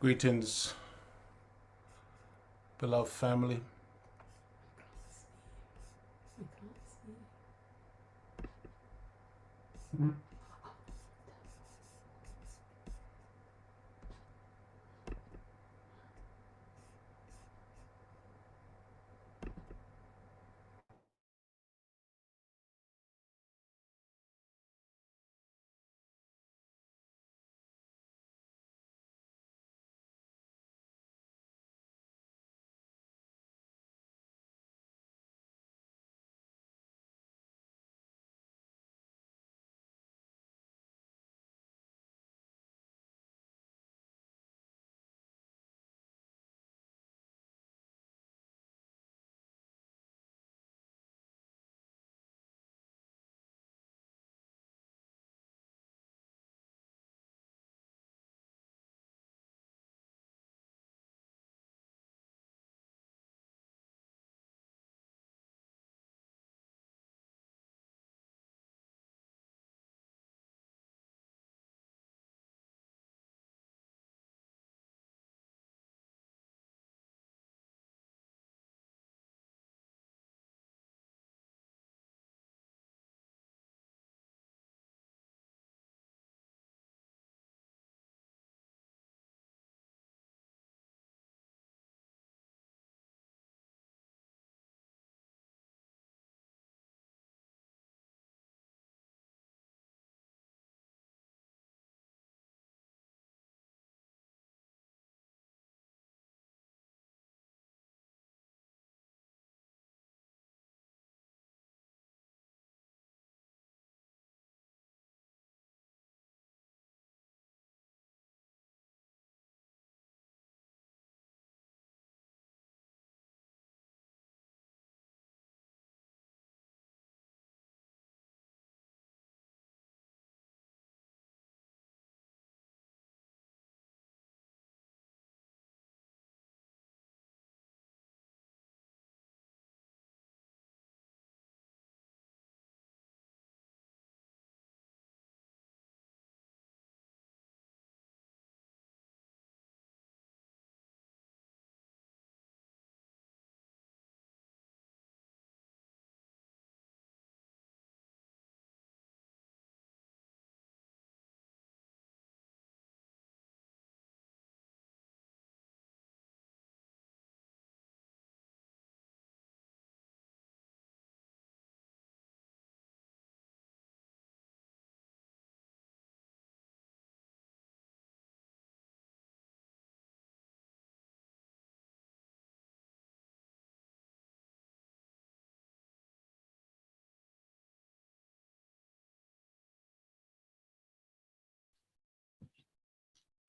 Greetings, beloved family.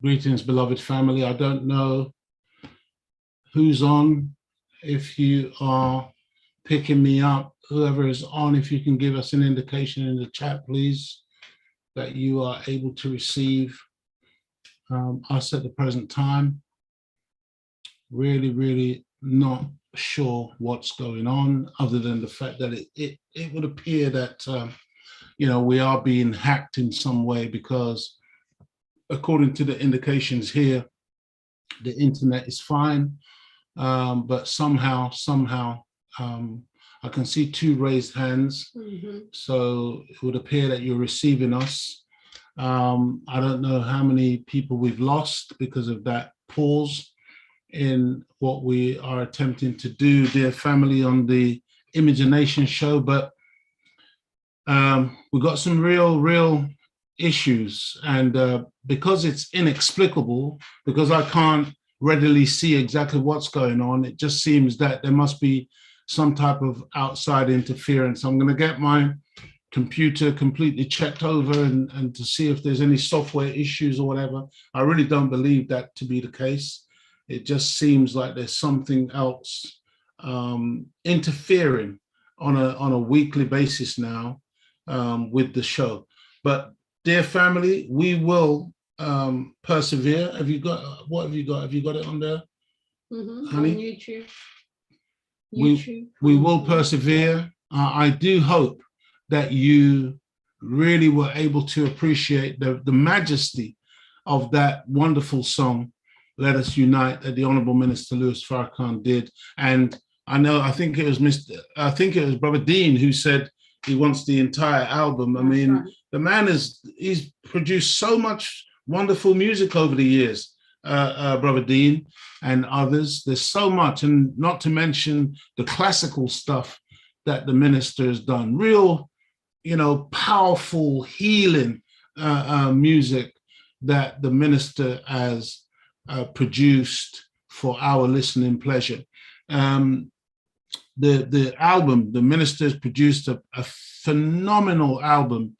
Greetings, beloved family. I don't know who's on. If you are picking me up, whoever is on, if you can give us an indication in the chat, please, that you are able to receive us at the present time. Really not sure what's going on, other than the fact that it would appear that we are being hacked in some way, because according to the indications here, the internet is fine, but somehow I can see two raised hands. So it would appear that you're receiving us. I don't know how many people we've lost because of that pause in what we are attempting to do, dear family, on the Imagination show, but we've got some real issues, and because it's inexplicable, because I can't readily see exactly what's going on, it just seems that there must be some type of outside interference. I'm going to get my computer completely checked over and to see if there's any software issues or whatever. I really don't believe that to be the case. It just seems like there's something else interfering on a weekly basis now with the show. But dear family, we will persevere. Have you got, what have you got? Have you got it on there? Honey? On YouTube. We will persevere. I do hope that you really were able to appreciate the majesty of that wonderful song Let Us Unite that the Honorable Minister Louis Farrakhan did. And I think it was Brother Dean who said he wants the entire album. I mean, right. The man he's produced so much wonderful music over the years, Brother Dean and others. There's so much, and not to mention the classical stuff that the minister has done. Real, powerful, healing music that the minister has produced for our listening pleasure. The album, the minister has produced a phenomenal album,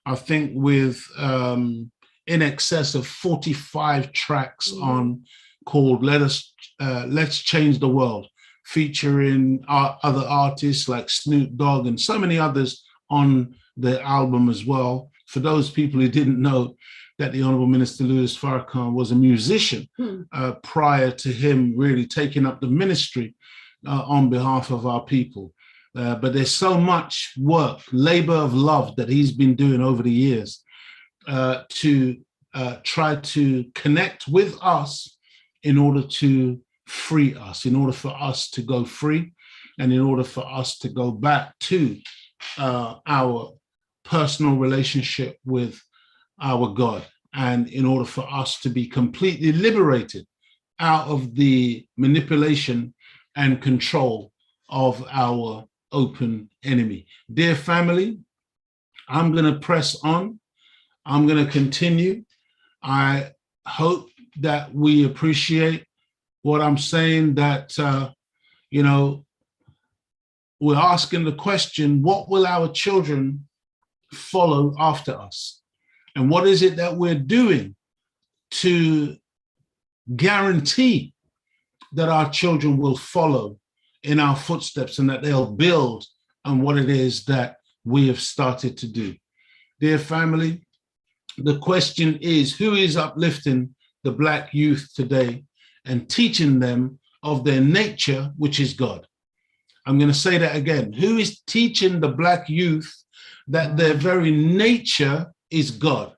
I think, with in excess of 45 tracks on, called Let's Change the World, featuring other artists like Snoop Dogg and so many others on the album as well. For those people who didn't know that the Honorable Minister Louis Farrakhan was a musician prior to him really taking up the ministry on behalf of our people. But there's so much work, labor of love that he's been doing over the years to try to connect with us in order to free us, in order for us to go free, and in order for us to go back to our personal relationship with our God, and in order for us to be completely liberated out of the manipulation and control of our open enemy. Dear family, I'm going to press on. I'm going to continue. I hope that we appreciate what I'm saying, that, we're asking the question, what will our children follow after us? And what is it that we're doing to guarantee that our children will follow in our footsteps and that they'll build on what it is that we have started to do? Dear family, the question is, who is uplifting the Black youth today and teaching them of their nature, which is God? I'm going to say that again. Who is teaching the Black youth that their very nature is God?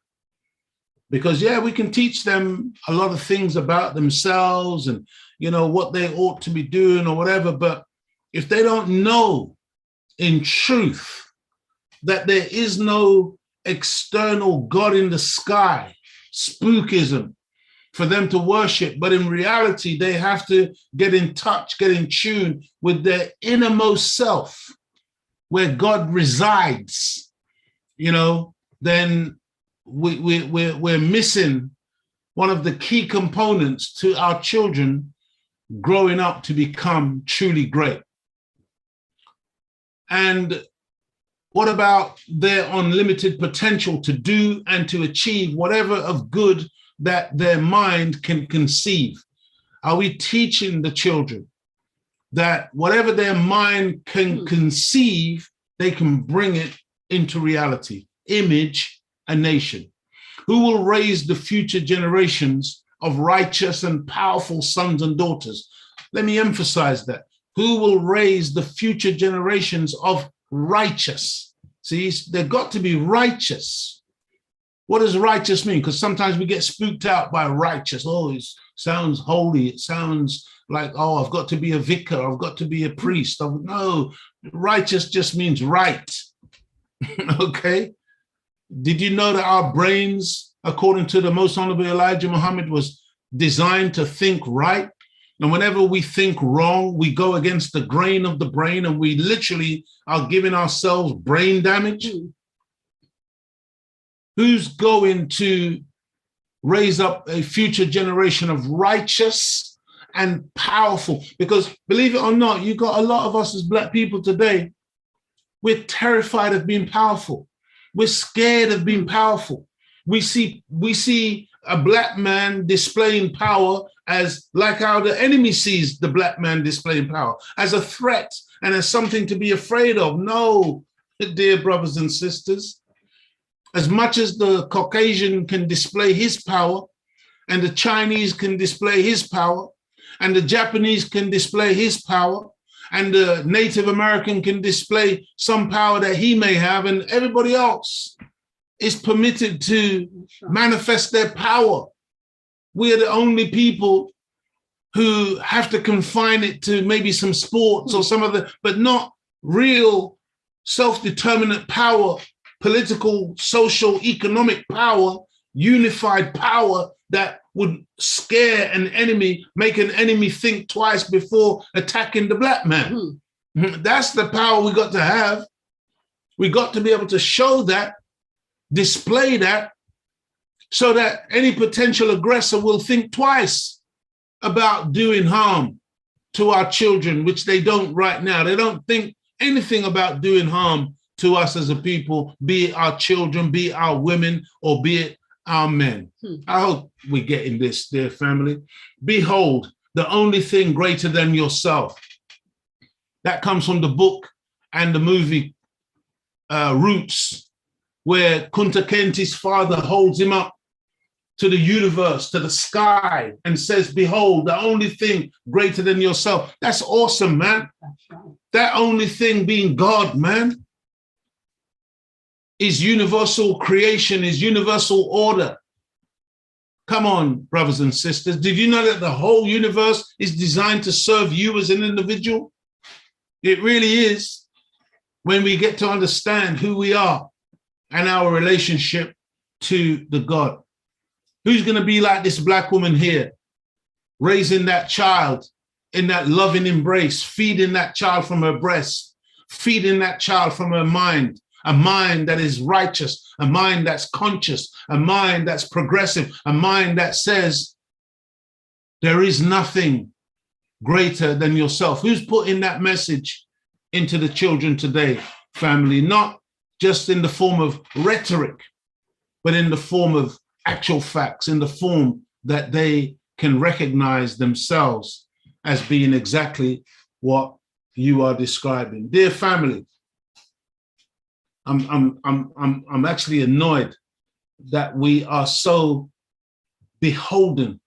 Because, we can teach them a lot of things about themselves and, what they ought to be doing or whatever. But if they don't know in truth that there is no external God in the sky, spookism, for them to worship, but in reality, they have to get in touch, get in tune with their innermost self, where God resides, then we're missing one of the key components to our children growing up to become truly great. And what about their unlimited potential to do and to achieve whatever of good that their mind can conceive? Are we teaching the children that whatever their mind can conceive, they can bring it into reality? Image a nation. Who will raise the future generations of righteous and powerful sons and daughters? Let me emphasize that. Who will raise the future generations of righteous? See, they've got to be righteous. What does righteous mean? Because sometimes we get spooked out by righteous. Oh, it sounds holy. It sounds like, oh, I've got to be a vicar. I've got to be a priest. No, righteous just means right. Okay? Did you know that our brains, according to the Most Honorable Elijah Muhammad, was designed to think right? And whenever we think wrong, we go against the grain of the brain and we literally are giving ourselves brain damage. Who's going to raise up a future generation of righteous and powerful? Because believe it or not, you got a lot of us as Black people today, we're terrified of being powerful. We're scared of being powerful. We see a Black man displaying power as like how the enemy sees the Black man displaying power, as a threat and as something to be afraid of. No, dear brothers and sisters, as much as the Caucasian can display his power, and the Chinese can display his power, and the Japanese can display his power, and the Native American can display some power that he may have, and everybody else is permitted to manifest their power. we are the only people who have to confine it to maybe some sports or some other, but not real self-determinate power, political, social, economic power, unified power that would scare an enemy, make an enemy think twice before attacking the black man. That's the power we got to have. We got to be able to show that, display that, so that any potential aggressor will think twice about doing harm to our children, which they don't right now. They don't think anything about doing harm to us as a people, be it our children, be it our women, or be it our men. I hope we get in this, dear family. Behold, the only thing greater than yourself. That comes from the book and the movie Roots, where Kunta Kinte's father holds him up to the universe, to the sky, and says, behold, the only thing greater than yourself. That's awesome, man. That only thing being God, man, is universal creation, is universal order. Come on, brothers and sisters. Did you know that the whole universe is designed to serve you as an individual? It really is, when we get to understand who we are and our relationship to the God. Who's going to be like this black woman here, raising that child in that loving embrace, feeding that child from her breast, feeding that child from her mind, a mind that is righteous, a mind that's conscious, a mind that's progressive, a mind that says there is nothing greater than yourself. Who's putting that message into the children today, family? Not just in the form of rhetoric, but in the form of actual facts, in the form that they can recognize themselves as being exactly what you are describing. Dear family, I'm actually annoyed that we are so beholden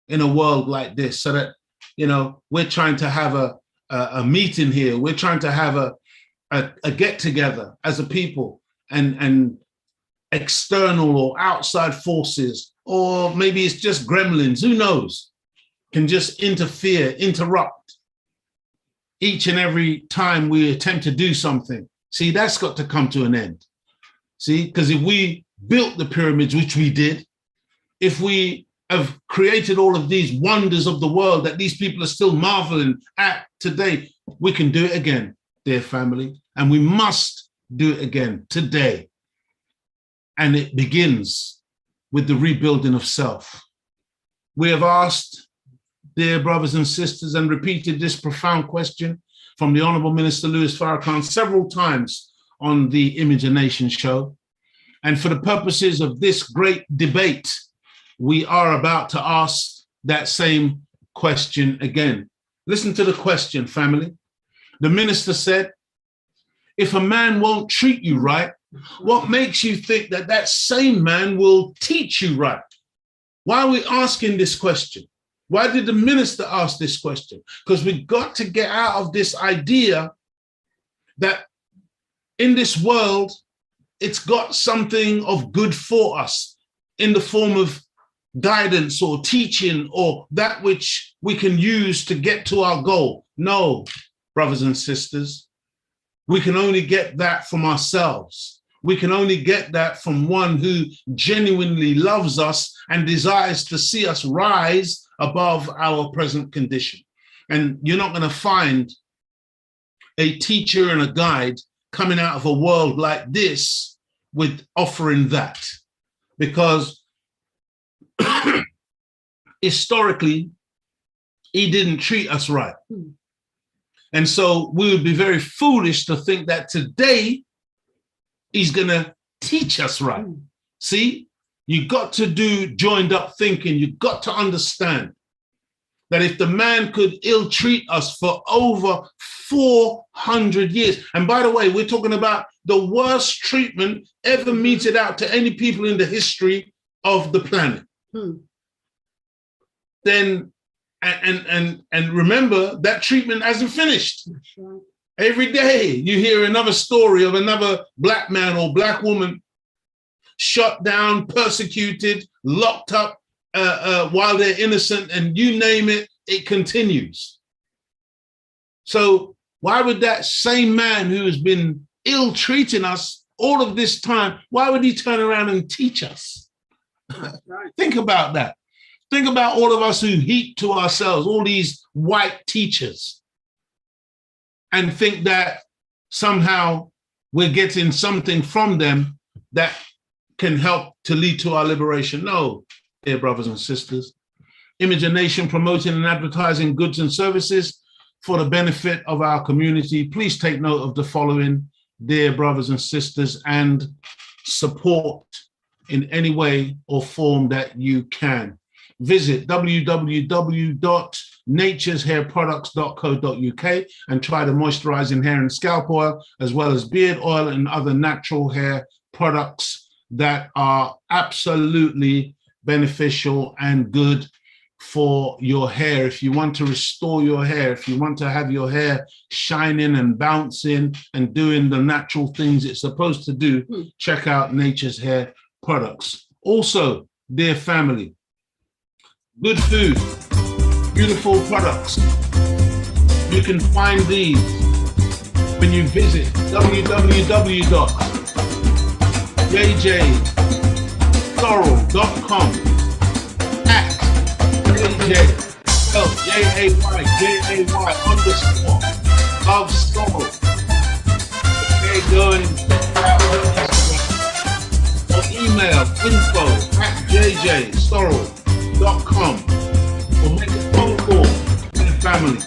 in a world like this, so that, you know, we're trying to have a meeting here, we're trying to have a get together as a people, and external or outside forces, or maybe it's just gremlins, who knows, can just interfere, interrupt each and every time we attempt to do something. See, that's got to come to an end. See, because if we built the pyramids, which we did, if we have created all of these wonders of the world that these people are still marveling at today, we can do it again, dear family, and we must do it again today. And it begins with the rebuilding of self. We have asked, dear brothers and sisters, and repeated this profound question from the Honorable Minister Louis Farrakhan several times on the Image and Nation show. And for the purposes of this great debate, we are about to ask that same question again. Listen to the question, family. The minister said, if a man won't treat you right, what makes you think that that same man will teach you right? Why are we asking this question? Why did the minister ask this question? Because we got to get out of this idea that in this world, it's got something of good for us in the form of guidance or teaching or that which we can use to get to our goal. No, brothers and sisters, we can only get that from ourselves. We can only get that from one who genuinely loves us and desires to see us rise above our present condition. And you're not going to find a teacher and a guide coming out of a world like this with offering that, because historically, he didn't treat us right. And so we would be very foolish to think that today he's going to teach us right. See, you got to do joined up thinking. You've got to understand that if the man could ill-treat us for over 400 years, and by the way, we're talking about the worst treatment ever meted out to any people in the history of the planet, then, and remember, that treatment hasn't finished. Right. Every day you hear another story of another black man or black woman shut down, persecuted, locked up, while they're innocent, and you name it, it continues. So why would that same man who has been ill-treating us all of this time, why would he turn around and teach us? Right. Think about that. Think about all of us who heap to ourselves all these white teachers and think that somehow we're getting something from them that can help to lead to our liberation. No, dear brothers and sisters. Image a nation promoting and advertising goods and services for the benefit of our community. Please take note of the following, dear brothers and sisters, and support in any way or form that you can. Visit www.natureshairproducts.co.uk and try the moisturizing hair and scalp oil, as well as beard oil and other natural hair products that are absolutely beneficial and good for your hair. If you want to restore your hair, if you want to have your hair shining and bouncing and doing the natural things it's supposed to do, check out Nature's Hair Products. Also, dear family, good food, beautiful products. You can find these when you visit www.jjsorrel.com at JAY_of Sorrel. Okay, going out on Instagram or email info@jjsorrel.com or make a phone call to the family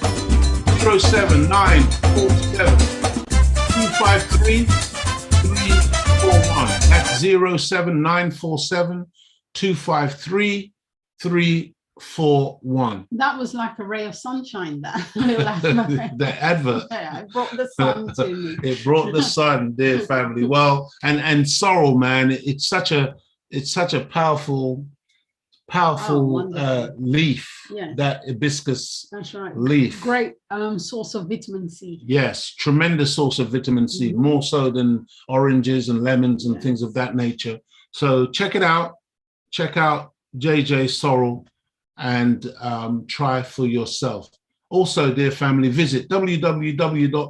07947 253 341. That's 07947 253 341. That was like a ray of sunshine there. The advert. Yeah, it brought the sun to me. It brought the sun, dear family. Well, and sorrel, man, it's such a powerful leaf. Yes. That hibiscus. That's right. Leaf. Great source of vitamin C. Yes, tremendous source of vitamin C, more so than oranges and lemons and things of that nature. So check it out. Check out JJ Sorrel and try for yourself. Also, dear family, visit www.P.O.W.E.R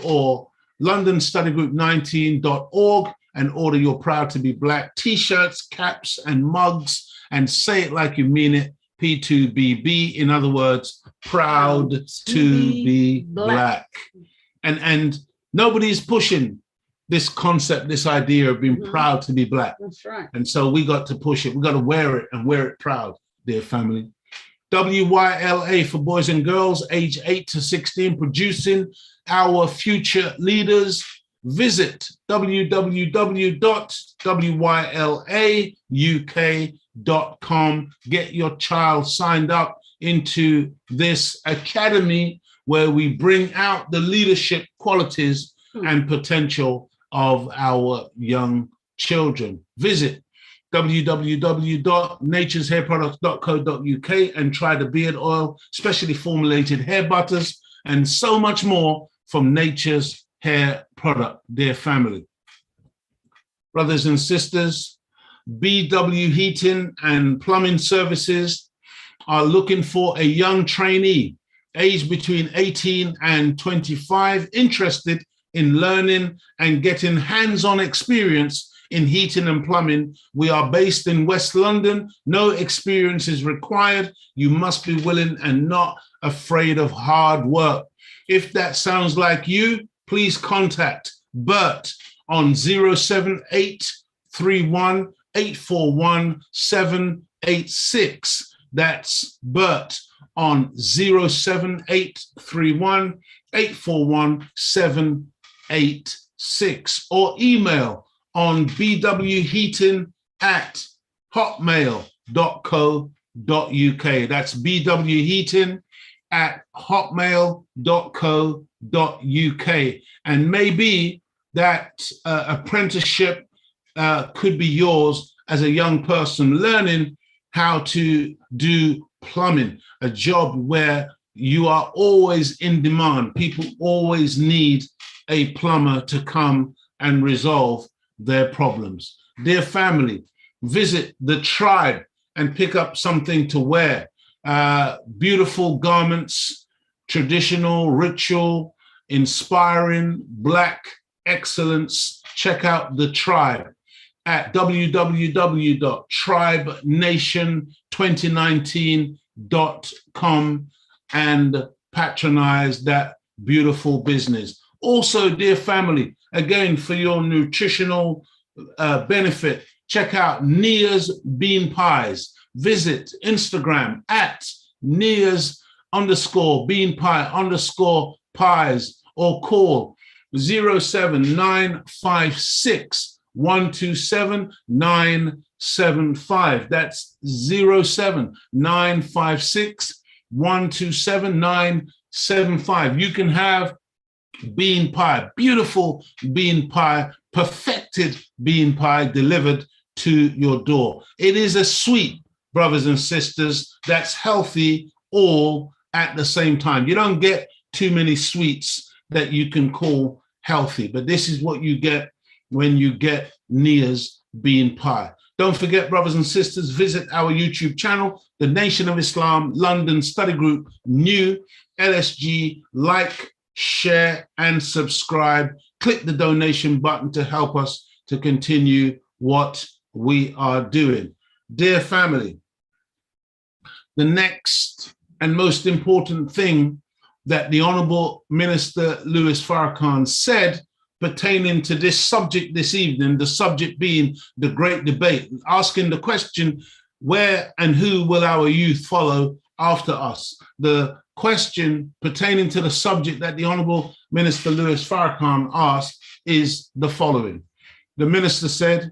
or LondonStudyGroup19.org and order your Proud to be Black t-shirts, caps, and mugs, and say it like you mean it, P2BB. In other words, proud to be black. And nobody's pushing this concept, this idea of being proud to be black. That's right. And so we got to push it. We got to wear it and wear it proud, dear family. WYLA for boys and girls, age 8 to 16, producing our future leaders. Visit www.wylauk.com. Get your child signed up into this academy where we bring out the leadership qualities and potential of our young children. Visit www.natureshairproducts.co.uk and try the beard oil, specially formulated hair butters, and so much more from Nature's Hair Product, dear family. Brothers and sisters, B.W. Heating and Plumbing Services are looking for a young trainee aged between 18 and 25, interested in learning and getting hands-on experience in heating and plumbing. We are based in West London. No experience is required. You must be willing and not afraid of hard work. If that sounds like you, please contact Bert on 07831841786. That's Bert on 07831841786, or email on bwheaton@hotmail.co.uk. That's bwheaton@hotmail.co.uk. And maybe that apprenticeship could be yours as a young person learning how to do plumbing, a job where you are always in demand. People always need a plumber to come and resolve their problems. Dear family, visit the tribe and pick up something to wear. Beautiful garments, traditional, ritual, inspiring, Black excellence. Check out the tribe at www.tribenation2019.com and patronize that beautiful business. Also, dear family, again, for your nutritional benefit, check out Nia's Bean Pies. Visit Instagram at Nia's_bean pie_pies or call 07956 127 975. That's 07956 127 975. You can have bean pie, beautiful bean pie, perfected bean pie delivered to your door. It is a sweet, brothers and sisters, that's healthy all at the same time. You don't get too many sweets that you can call healthy, but this is what you get when you get Nia's Bean Pie. Don't forget, brothers and sisters, visit our YouTube channel, The Nation of Islam London Study Group, new LSG, like, share, and subscribe. Click the donation button to help us to continue what we are doing. Dear family, the next and most important thing that the Honourable Minister Louis Farrakhan said pertaining to this subject this evening, the subject being the great debate, asking the question, where and who will our youth follow after us? The question pertaining to the subject that the Honourable Minister Louis Farrakhan asked is the following. The minister said,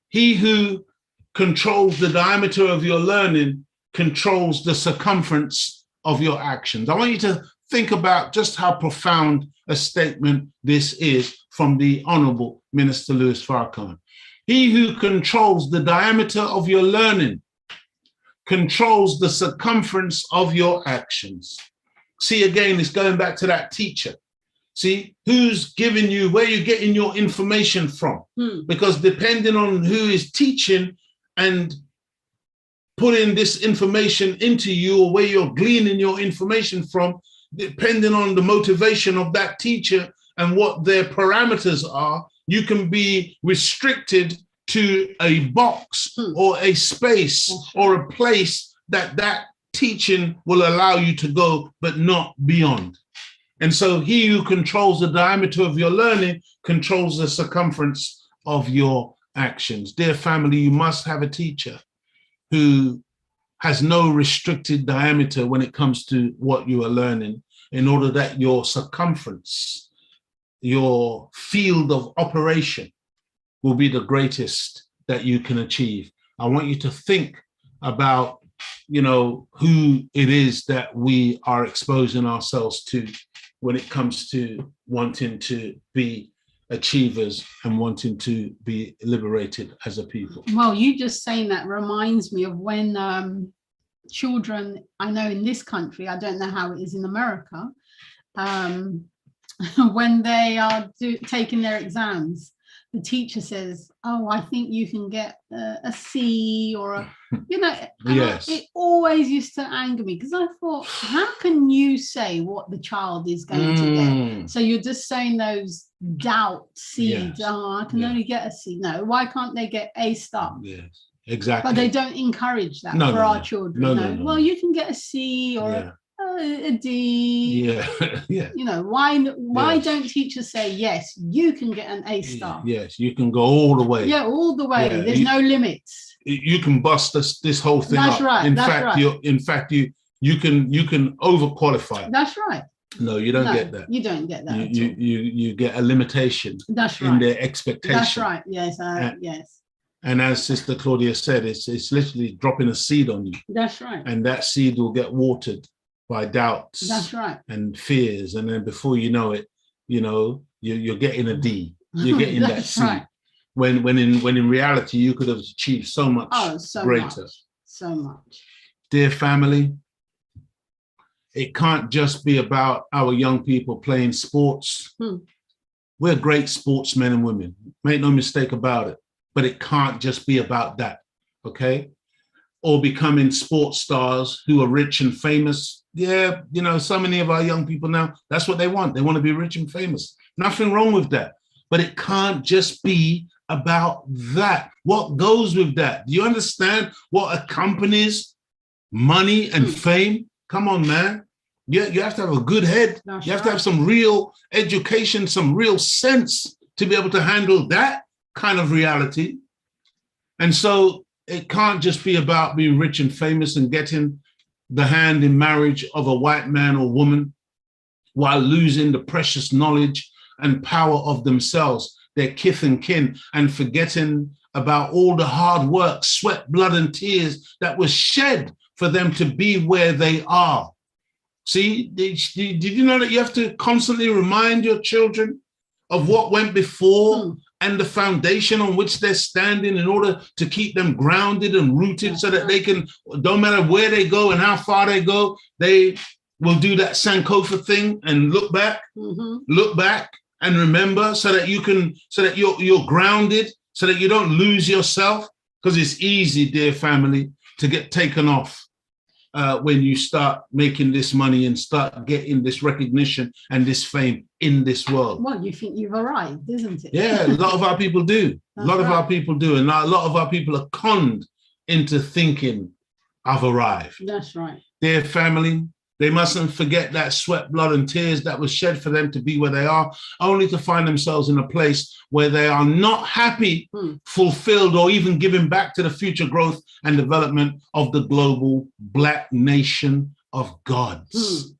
"He who controls the diameter of your learning controls the circumference of your actions." I want you to think about just how profound a statement this is from the Honourable Minister Louis Farrakhan. He who controls the diameter of your learning controls the circumference of your actions. See, again, it's going back to that teacher. See, who's giving you, where you're getting your information from? Because depending on who is teaching and putting this information into you, or where you're gleaning your information from, depending on the motivation of that teacher and what their parameters are, you can be restricted to a box or a space or a place that teaching will allow you to go, but not beyond. And so he who controls the diameter of your learning controls the circumference of your actions. Dear family, you must have a teacher who has no restricted diameter when it comes to what you are learning, in order that your circumference, your field of operation will be the greatest that you can achieve. I want you to think about, who it is that we are exposing ourselves to when it comes to wanting to be achievers and wanting to be liberated as a people. Well, you just saying that reminds me of when children, I know in this country, I don't know how it is in America, when they are taking their exams, the teacher says, "Oh, I think you can get a C or a," Yes. It always used to anger me, because I thought, how can you say what the child is going to get? So you're just saying those doubt seeds. Yes. Oh, I can only get a C. No, why can't they get A star? Yes, exactly. But they don't encourage that for our children. No. Well, you can get a C or a D. Yeah, yeah. Why don't teachers say, yes, you can get an A star? Yes, you can go all the way. Yeah, all the way. Yeah, there's no limits. You can bust this whole thing That's up. Right. In that's fact, right. you can overqualify. That's right. No, you don't get that. You don't get that. You get a limitation. That's right. In their expectation. That's right. Yes. Yes. And as Sister Claudia said, it's literally dropping a seed on you. That's right. And that seed will get watered by doubts. That's right. And fears, and then before you know it, you're getting a D. You're getting that C. Right. When in reality you could have achieved so much greater. So much. Dear family, it can't just be about our young people playing sports. We're great sportsmen and women. Make no mistake about it. But it can't just be about that. okay, or becoming sports stars who are rich and famous. Yeah, you know, so many of our young people now, that's what they want. They want to be rich and famous. Nothing wrong with that. But it can't just be about that. What goes with that? Do you understand what accompanies money and fame? Come on, man. You have to have a good head. You have to have some real education, some real sense to be able to handle that kind of reality. And so it can't just be about being rich and famous and getting the hand in marriage of a white man or woman while losing the precious knowledge and power of themselves, their kith and kin, and forgetting about all the hard work, sweat, blood, and tears that was shed for them to be where they are. See, did you know that you have to constantly remind your children of what went before and the foundation on which they're standing in order to keep them grounded and rooted so that they can, no matter where they go and how far they go, they will do that Sankofa thing and look back and remember so that you can, so that you're grounded, so that you don't lose yourself, because it's easy, dear family, to get taken off when you start making this money and start getting this recognition and this fame in this world. Well, you think you've arrived, isn't it? Yeah, a lot of our people do. A lot of our people do. And a lot of our people are conned into thinking, I've arrived. That's right. Dear family, they mustn't forget that sweat, blood, and tears that was shed for them to be where they are, only to find themselves in a place where they are not happy, fulfilled, or even giving back to the future growth and development of the global Black nation of gods.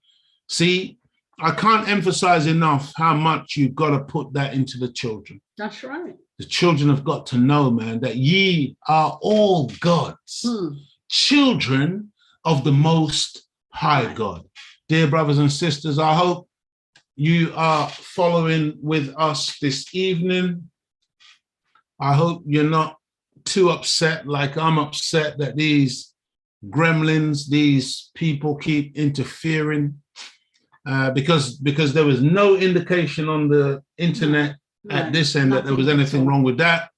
See, I can't emphasize enough how much you've got to put that into the children. That's right. The children have got to know, man, that ye are all gods, children of the Most High God. Dear brothers and sisters, I hope you are following with us this evening. I hope you're not too upset like I'm upset that these gremlins, these people keep interfering, because there was no indication on the internet at this end that there was anything wrong with that.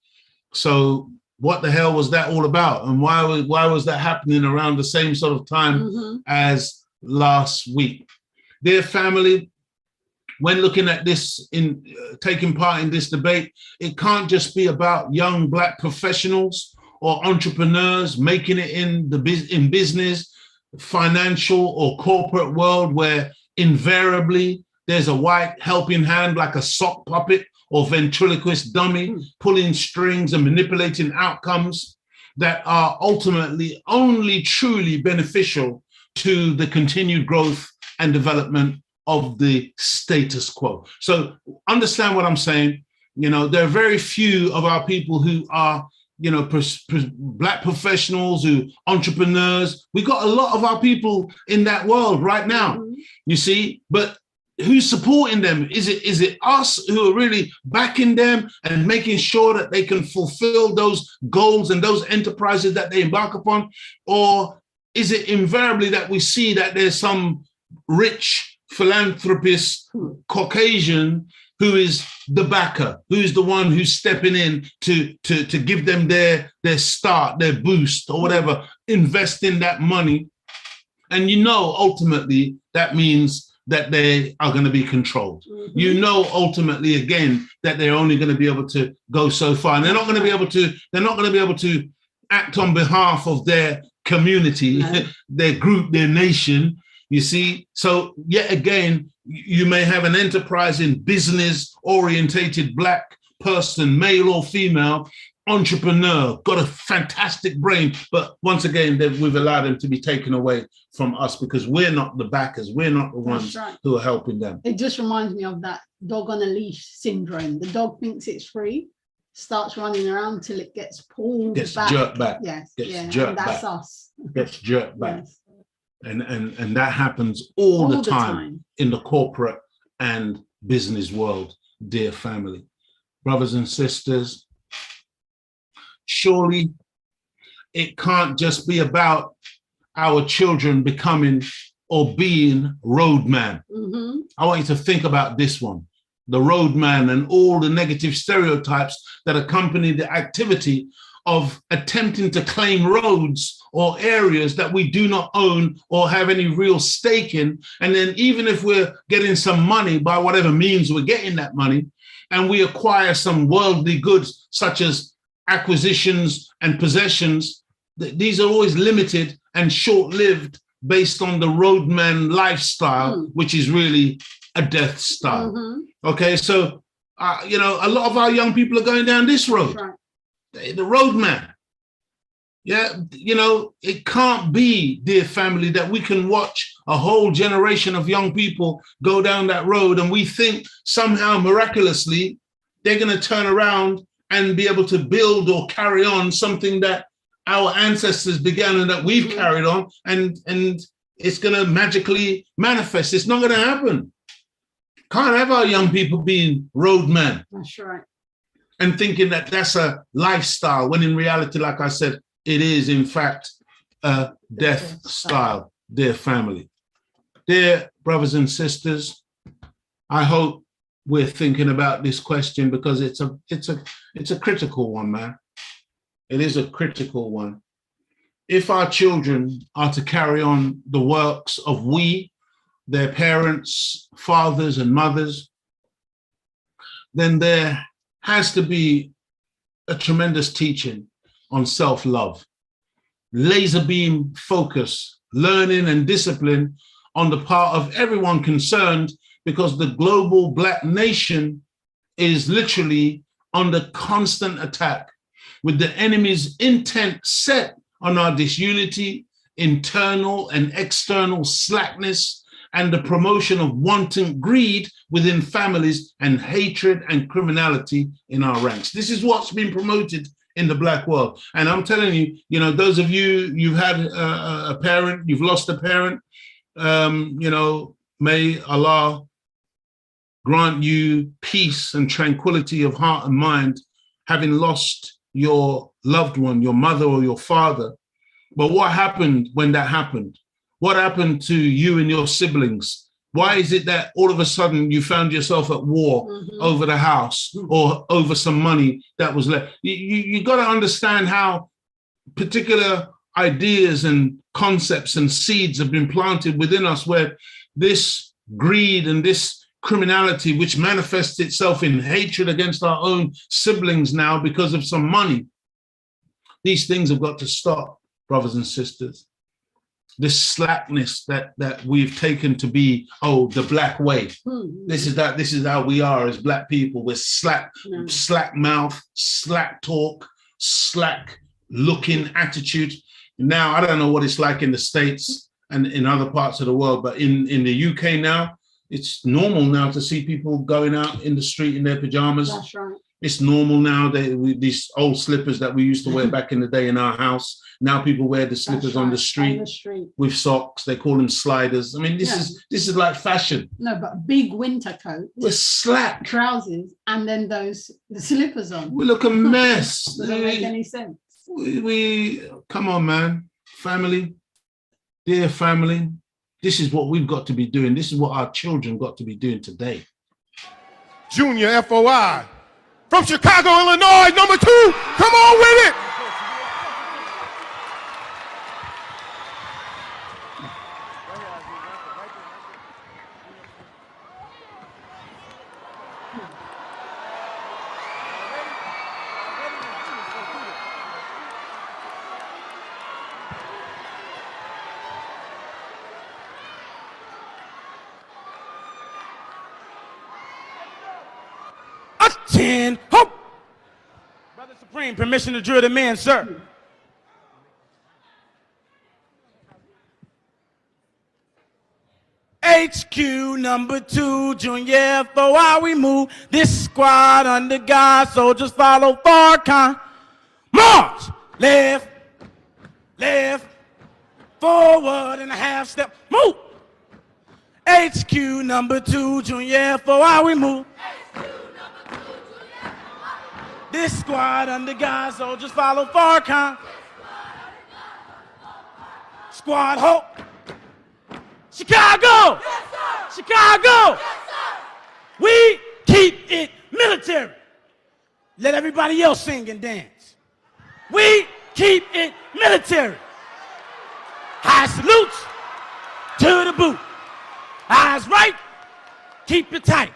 So what the hell was that all about? And why was that happening around the same sort of time as last week? Dear family, when looking at this, in taking part in this debate, it can't just be about young Black professionals or entrepreneurs making it in business, financial or corporate world, where invariably there's a white helping hand like a sock puppet or ventriloquist dummy pulling strings and manipulating outcomes that are ultimately only truly beneficial to the continued growth and development of the status quo. So understand what I'm saying. You know, there are very few of our people who are, you know, Black professionals, entrepreneurs. We got a lot of our people in that world right now, you see, but who's supporting them? Is it us who are really backing them and making sure that they can fulfill those goals and those enterprises that they embark upon? Or is it invariably that we see that there's some rich philanthropist Caucasian who is the backer, who is the one who's stepping in to give them their start, their boost or whatever, investing that money? And you know, ultimately that means that they are going to be controlled. You know, ultimately, again, that they're only going to be able to go so far. And they're not going to be able to act on behalf of their community, their group, their nation, you see. So yet again, you may have an enterprising, business-orientated Black person, male or female, entrepreneur, got a fantastic brain, but once again, we've allowed them to be taken away from us because we're not the backers, we're not the ones who are helping them. It just reminds me of that dog on a leash syndrome. The dog thinks it's free, starts running around till it gets pulled back. Jerked back. Yes, Jerked that's back. us. Gets jerked back. Yes. And that happens all the time in the corporate and business world, dear family. Brothers and sisters, surely it can't just be about our children becoming or being roadman. I want you to think about this one, the roadman and all the negative stereotypes that accompany the activity of attempting to claim roads or areas that we do not own or have any real stake in. And then even if we're getting some money by whatever means we're getting that money, and we acquire some worldly goods such as acquisitions and possessions, these are always limited and short-lived based on the roadman lifestyle, which is really a death style. Okay, so, you know, a lot of our young people are going down this road. The roadman. Yeah, you know, it can't be, dear family, that we can watch a whole generation of young people go down that road and we think somehow miraculously they're going to turn around and be able to build or carry on something that our ancestors began and that we've carried on, and it's going to magically manifest. It's not going to happen. Can't have our young people being roadmen. That's right. And thinking that that's a lifestyle, when in reality, like I said, it is in fact a death style, dear family. Dear brothers and sisters, I hope we're thinking about this question, because it's a critical one, man. It is a critical one. If our children are to carry on the works of we, their parents, fathers and mothers, then there has to be a tremendous teaching on self-love, laser beam focus, learning and discipline on the part of everyone concerned, because the global Black nation is literally under constant attack, with the enemy's intent set on our disunity, internal and external slackness, and the promotion of wanton greed within families and hatred and criminality in our ranks. This is what's been promoted in the Black world. And I'm telling you, you know, those of you, you've had a parent, you've lost a parent, you know, may Allah grant you peace and tranquility of heart and mind, having lost your loved one, your mother or your father. But what happened when that happened? What happened to you and your siblings? Why is it that all of a sudden you found yourself at war over the house or over some money that was left? You got to understand how particular ideas and concepts and seeds have been planted within us, where this greed and this criminality, which manifests itself in hatred against our own siblings now because of some money. These things have got to stop, brothers and sisters. This slackness that we've taken to be, oh, the Black way. This is how we are as Black people. We're slack mouth, slack talk, slack looking attitude. Now, I don't know what it's like in the States and in other parts of the world, but in the UK now, it's normal now to see people going out in the street in their pajamas. That's right. It's normal now. These old slippers that we used to wear back in the day in our house. Now people wear the slippers on the street with socks. They call them sliders. I mean, this is like fashion. No, but big winter coat. With slack trousers, and then the slippers on. We look a mess. Doesn't make any sense. We come on, man. Family, dear family. This is what we've got to be doing. This is what our children got to be doing today. Junior F.O.I. from Chicago, Illinois, number 2. Come on with it. Hope. Brother Supreme, permission to drill the men, sir. HQ number 2, Junior F.O.I. we move. This squad under God, soldiers follow Farrakhan. March, left, forward and a half step, move. HQ number 2, Junior F.O.I. we move. This squad under God, soldiers follow Farrakhan. Squad Hope. Chicago! Yes, sir. Chicago! Yes, sir. We keep it military. Let everybody else sing and dance. We keep it military. High salutes to the boot. Eyes right, keep it tight.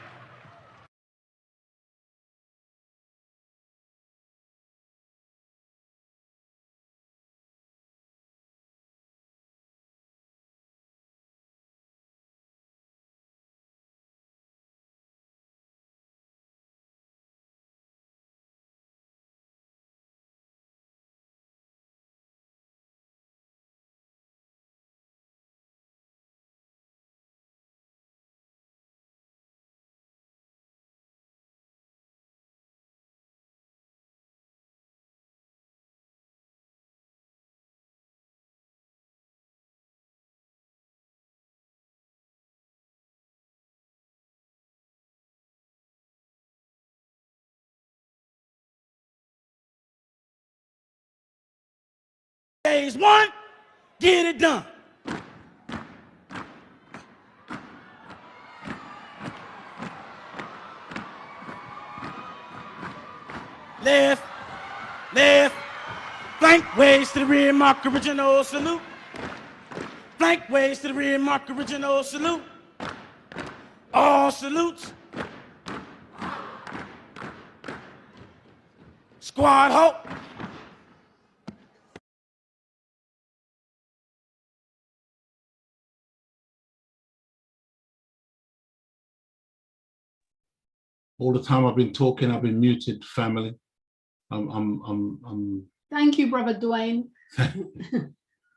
Phase one, get it done. Left, left, flank ways to the rear, mark original salute. Flank ways to the rear, mark original salute. All salutes. Squad halt. All the time I've been talking, I've been muted, family. Thank you, Brother Dwayne.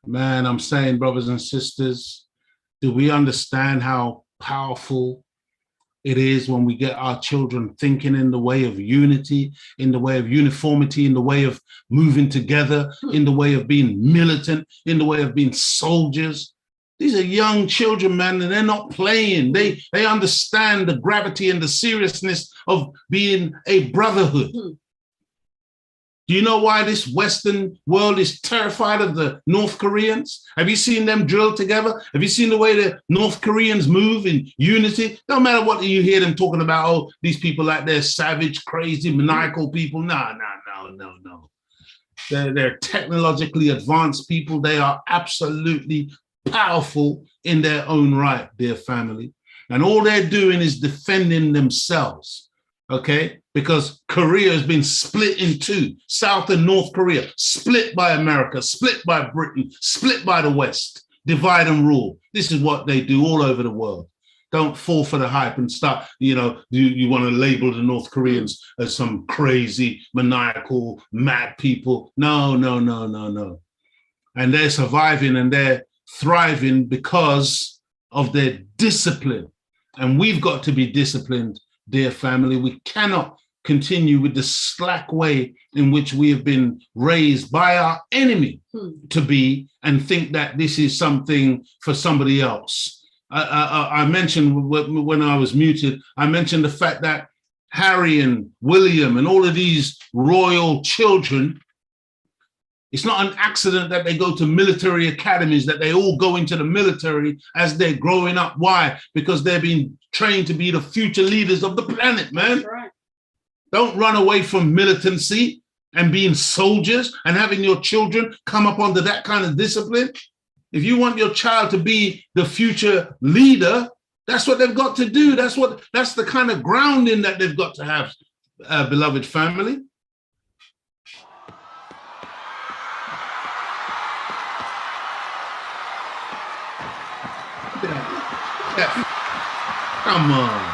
Man, I'm saying, brothers and sisters, do we understand how powerful it is when we get our children thinking in the way of unity, in the way of uniformity, in the way of moving together, in the way of being militant, in the way of being soldiers? These are young children, man, and they're not playing. They understand the gravity and the seriousness of being a brotherhood. Do you know why this Western world is terrified of the North Koreans? Have you seen them drill together? Have you seen the way the North Koreans move in unity? No matter what you hear them talking about, oh, these people like they're savage, crazy, maniacal people. No. They're technologically advanced people. They are absolutely powerful in their own right, dear family. And all they're doing is defending themselves, okay? Because Korea has been split in two, South and North Korea, split by America, split by Britain, split by the West, divide and rule. This is what they do all over the world. Don't fall for the hype and start, you want to label the North Koreans as some crazy, maniacal, mad people. No. And they're surviving and they're thriving because of their discipline. And we've got to be disciplined, dear family. We cannot continue with the slack way in which we have been raised by our enemy to be and think that this is something for somebody else. I mentioned when I was muted, I mentioned the fact that Harry and William and all of these royal children, it's not an accident that they go to military academies, that they all go into the military as they're growing up. Why? Because they're being trained to be the future leaders of the planet, man. That's right. Don't run away from militancy and being soldiers and having your children come up under that kind of discipline. If you want your child to be the future leader, that's what they've got to do. That's the kind of grounding that they've got to have, beloved family. Come on.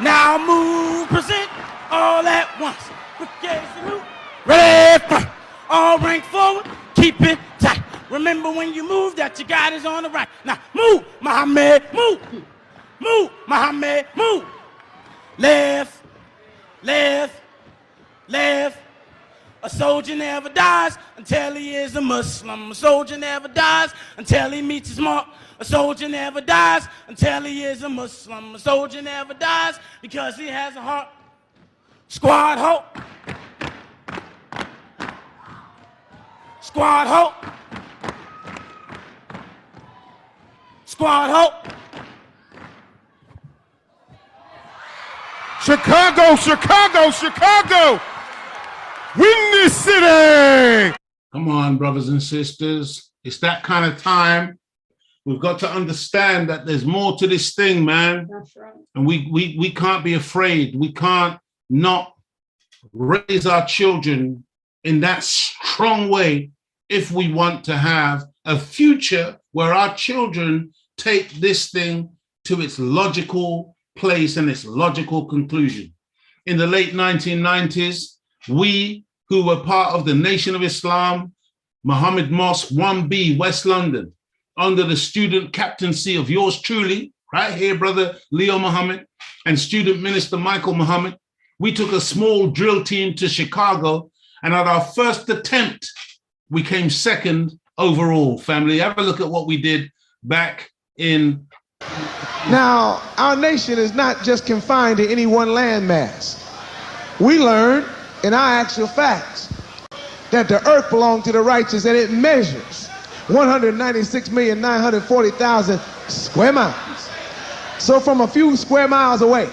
Now move, present, all at once. Brigade salute, ready, front. All rank forward, keep it tight. Remember when you move that your guide is on the right. Now move, Muhammad, move. Move, Muhammad, move. Left, left, left. A soldier never dies until he is a Muslim. A soldier never dies until he meets his mark. A soldier never dies until he is a Muslim. A soldier never dies because he has a heart. Squad halt. Squad ho. Squad ho. Chicago, Chicago, Chicago! Windy City! Come on, brothers and sisters. It's that kind of time. We've got to understand that there's more to this thing, man. That's right. And we can't be afraid. We can't not raise our children in that strong way if we want to have a future where our children take this thing to its logical place and its logical conclusion. In the late 1990s, we who were part of the Nation of Islam, Muhammad Mosque 1B, West London, under the student captaincy of yours truly, right here, Brother Leo Muhammad, and student minister Michael Muhammad, we took a small drill team to Chicago, and at our first attempt, we came second overall, family. Have a look at what we did back in... Now, our nation is not just confined to any one landmass. We learned in our actual facts that the earth belonged to the righteous, and it measures 196,940,000 square miles. So from a few square miles away,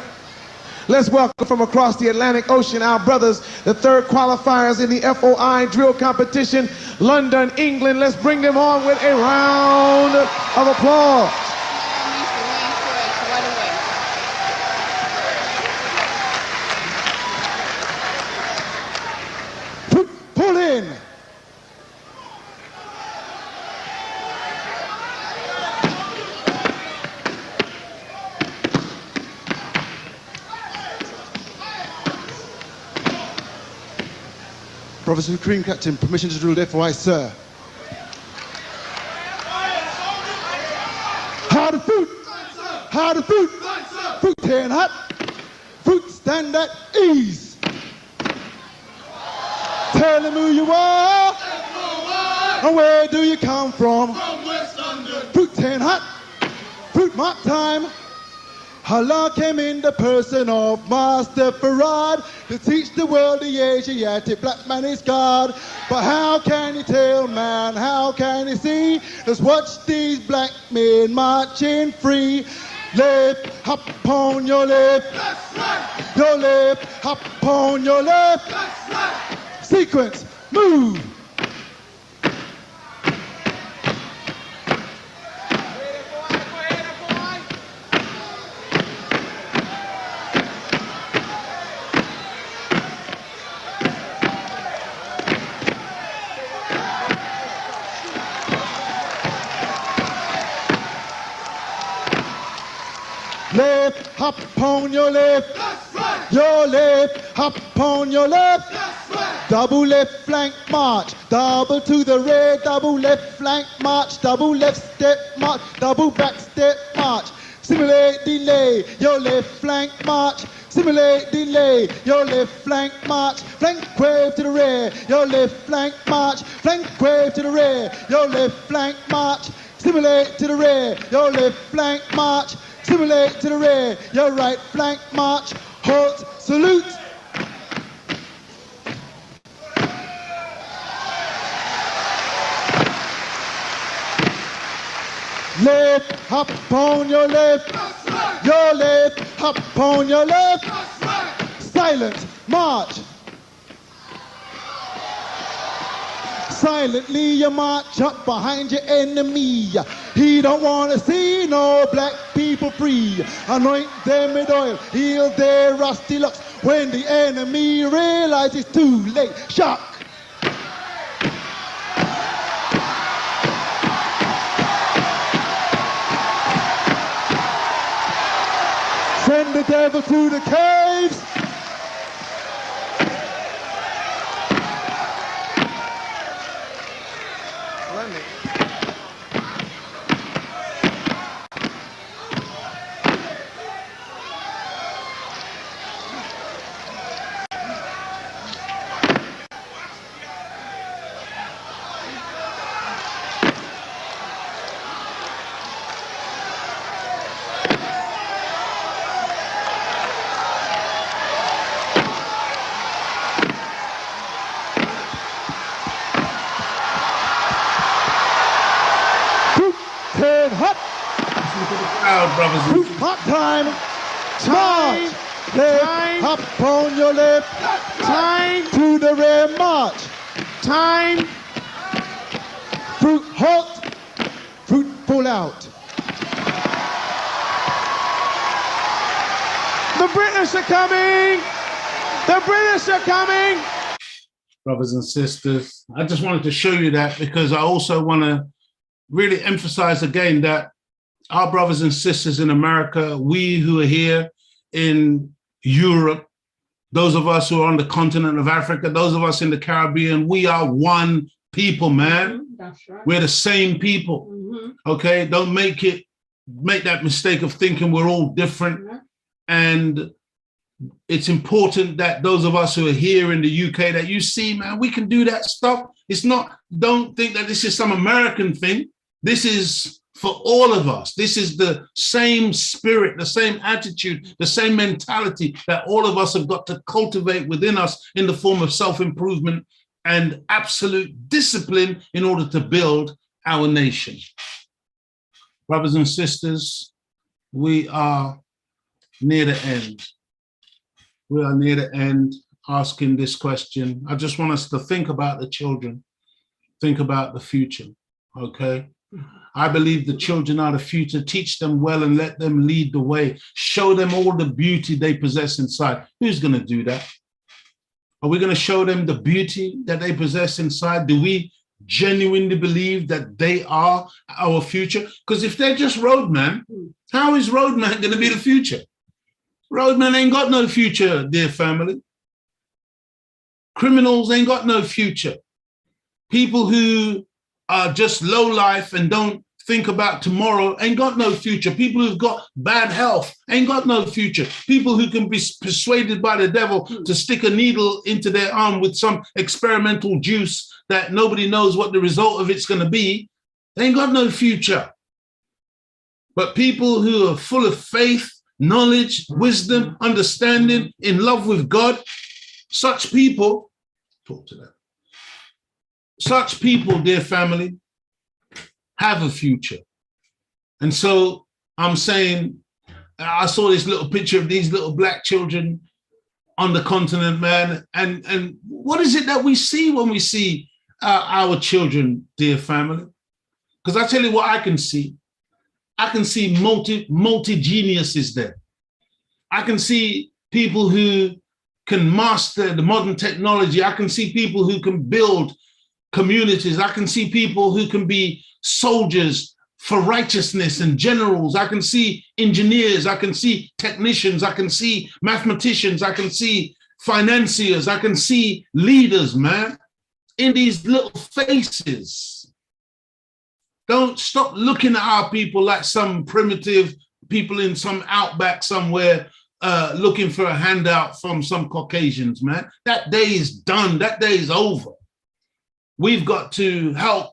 let's welcome from across the Atlantic Ocean our brothers, the third qualifiers in the FOI drill competition, London, England. Let's bring them on with a round of applause. Pull in. Professor Supreme Captain, permission to drill there for I, sir. How the fruit? How the fruit? Fruit ten hot. Fruit stand at ease. Tell them who you are. And where do you come from? From West London. Fruit ten hot. Fruit mark time. Allah came in the person of Master Farrakhan to teach the world the Asiatic black man is God. But how can you tell, man? How can you see? Just watch these black men marching free. Left, hop on your left. That's right. Your left, hop on your left. That's right. Sequence, move. Left, hop on your left. That's right. Your left, hop on your left. That's right. Double left flank march. Double to the rear. Double left flank march. Double left step march. Double back step march. Simulate delay. Your left flank march. Simulate delay. Your left flank march. Flank wave to the rear. Your left flank march. Flank wave to the rear. Your left flank march. Simulate to the rear. Your left flank march. Simulate to the rear, your right flank march, halt, salute. Left, hop on your left. That's right. Your left, hop on your left. That's right. Silent, march. Silently you march up behind your enemy. He don't want to see no black people free. Anoint them with oil, heal their rusty locks. When the enemy realizes it's too late, shock. Send the devil to the caves. to the crowd, brothers and sisters. Hop time. March. Left, hop on your left. Time. To the rear, march. Time. Fruit hot. Fruit pull out. The British are coming. The British are coming. Brothers and sisters, I just wanted to show you that because I also want to really emphasize again that our brothers and sisters in America, we who are here in Europe, those of us who are on the continent of Africa, those of us in the Caribbean, we are one people, man. That's right. We're the same people. Okay, don't make that mistake of thinking we're all different. And it's important that those of us who are here in the UK, that you see, man, we can do that stuff. It's not, don't think that this is some American thing. This is for all of us. This is the same spirit, the same attitude, the same mentality that all of us have got to cultivate within us in the form of self-improvement and absolute discipline in order to build our nation. Brothers and sisters, we are near the end. We are near the end asking this question. I just want us to think about the children, think about the future, okay? I believe the children are the future. Teach them well and let them lead the way. Show them all the beauty they possess inside. Who's going to do that? Are we going to show them the beauty that they possess inside? Do we genuinely believe that they are our future? Because if they're just roadman, how is roadman going to be the future? Roadman ain't got no future, dear family. Criminals ain't got no future. People who are just low life and don't think about tomorrow ain't got no future. People who've got bad health ain't got no future. People who can be persuaded by the devil to stick a needle into their arm with some experimental juice that nobody knows what the result of it's going to be, they ain't got no future. But people who are full of faith, knowledge, wisdom, understanding, in love with God, such people, talk to them. Such people, dear family, have a future. And so I'm saying, I saw this little picture of these little black children on the continent, man. And what is it that we see when we see our children, dear family? Because I tell you what I can see. I can see multi-geniuses there. I can see people who can master the modern technology. I can see people who can build communities. I can see people who can be soldiers for righteousness and generals. I can see engineers. I can see technicians. I can see mathematicians. I can see financiers. I can see leaders, man, in these little faces. Don't stop looking at our people like some primitive people in some outback somewhere looking for a handout from some Caucasians, man. That day is done. That day is over. We've got to help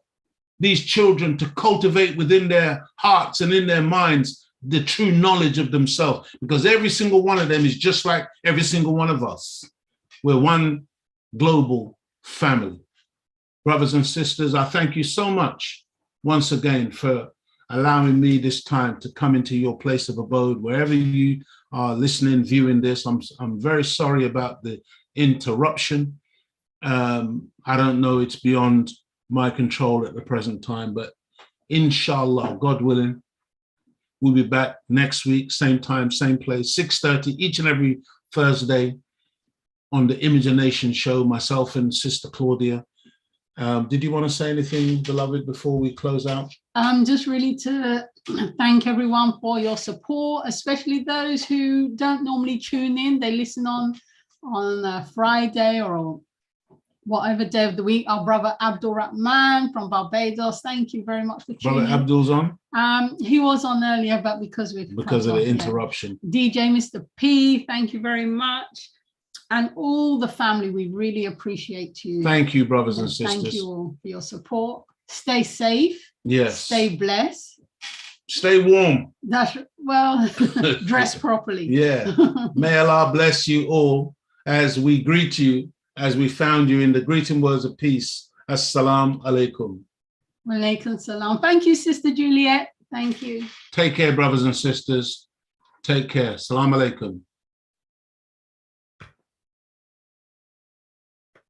these children to cultivate within their hearts and in their minds the true knowledge of themselves, because every single one of them is just like every single one of us. We're one global family. Brothers and sisters, I thank you so much once again for allowing me this time to come into your place of abode. Wherever you are listening, viewing this, I'm very sorry about the interruption. I don't know, it's beyond my control at the present time, but inshallah, God willing, we'll be back next week, same time, same place, 6:30 each and every Thursday on the Imagination Show, myself and Sister Claudia. Did you want to say anything, beloved, before we close out? Just really to thank everyone for your support, especially those who don't normally tune in. They listen on Friday or whatever day of the week. Our brother Abdul Rahman from Barbados, thank you very much for tuning in. Brother Abdul's on? He was on earlier, but because of the interruption. Yeah. DJ Mr. P, thank you very much. And all the family, we really appreciate you. Thank you, brothers and sisters. Thank you all for your support. Stay safe. Yes. Stay blessed. Stay warm. That's well, dress properly. Yeah. May Allah bless you all as we greet you, as we found you in the greeting words of peace. Assalamu alaikum. Walaikum salam. Thank you, Sister Juliet. Thank you. Take care, brothers and sisters. Take care. Salam alaikum.